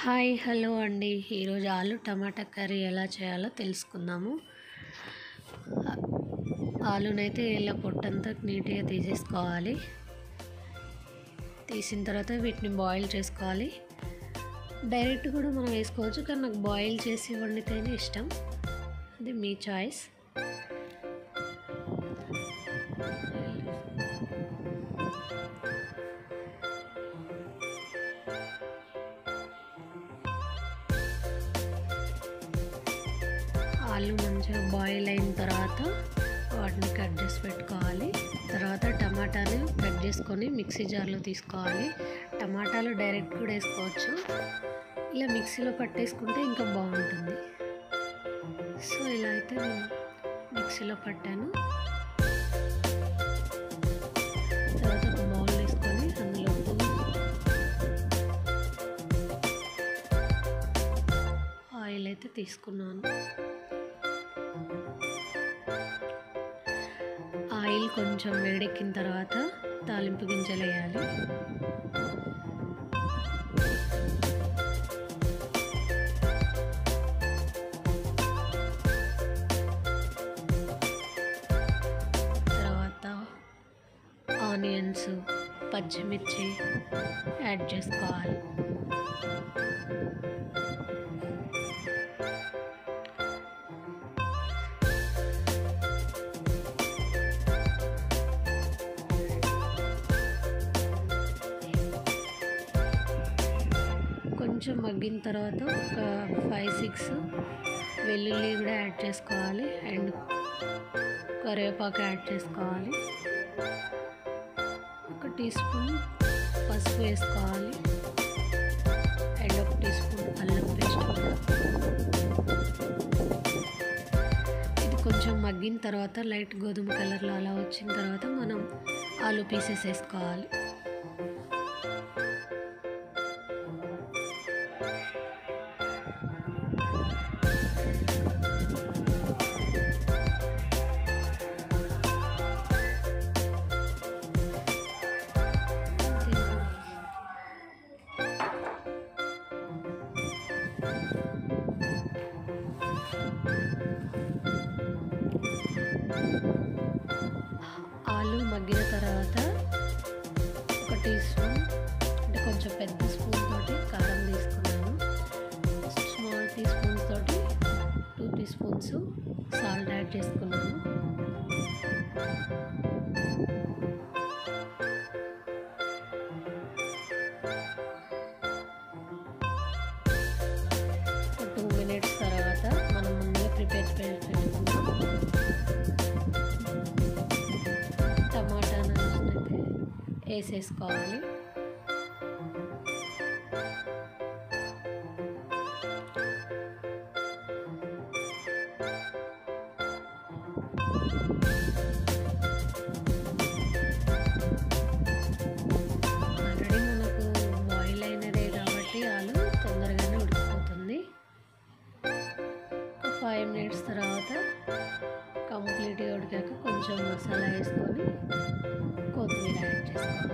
Hi hello అండి. ఈరోజు ఆలు టమాటా కర్రీ ఎలా చేయాలో తెలుసుకుందాము. ఆలునైతే ఇలా పొట్టంతా నీట్గా తీసేసుకోవాలి. తీసిన తర్వాత వీటిని బాయిల్ చేసుకోవాలి. డైరెక్ట్ కూడా మనం వేసుకోవచ్చు, కానీ నాకు బాయిల్ చేసి వండితేనే ఇష్టం. అది మీ చాయిస్. ఆలు మంచిగా బాయిల్ అయిన తర్వాత వాటిని కట్ చేసి పెట్టుకోవాలి. తర్వాత టమాటాలు కట్ చేసుకొని మిక్సీ జార్లో తీసుకోవాలి. టమాటాలు డైరెక్ట్ కూడా వేసుకోవచ్చు, ఇలా మిక్సీలో పట్టేసుకుంటే ఇంకా బాగుంటుంది. సో ఇలా అయితే నేను మిక్సీలో పట్టాను. తర్వాత ఒక బౌల్ వేసుకొని అందులో ఆయిల్ అయితే తీసుకున్నాను. ఆయిల్ కొంచెం వేడెక్కిన తర్వాత తాలింపు గింజలు వేయాలి. తర్వాత ఆనియన్స్, పచ్చిమిర్చి యాడ్ చేసుకోవాలి. కొంచెం మగ్గిన తర్వాత ఒక 5-6 వెల్లుల్లి కూడా యాడ్ చేసుకోవాలి. అండ్ కరివేపాకు యాడ్ చేసుకోవాలి. 1 టీ స్పూన్ పసుపు వేసుకోవాలి. అండ్ 1 టీ స్పూన్ అల్లం పేస్ట్ కూడా. ఇది కొంచెం మగ్గిన తర్వాత లైట్ గోధుమ కలర్లో అలా వచ్చిన తర్వాత మనం ఆలు పీసెస్ వేసుకోవాలి. ఆలు మగ్గిన తర్వాత 1 టీ స్పూన్, అంటే కొంచెం పెద్ద స్పూన్ తోటి కారం తీసుకున్నాను. స్మాల్ టీ స్పూన్స్ తోటి 2 టీ స్పూన్స్ సాల్ట్ యాడ్ చేసుకున్నాను. ఒక 2 మినిట్స్ తర్వాత మనం ముందుగా ప్రిపేర్ పెట్టుకున్నాం టమాటాను అయితే వేసేసుకోవాలి. ఆల్రెడీ మనకు బాయిల్ అయినదే కాబట్టి ఆలు తొందరగానే ఉడికిపోతుంది. ఒక 5 మినిట్స్ తర్వాత కంప్లీట్గా ఉడికాక కొంచెం మసాలా వేసుకొని కొత్తిమీర యాడ్ చేసుకోవాలి.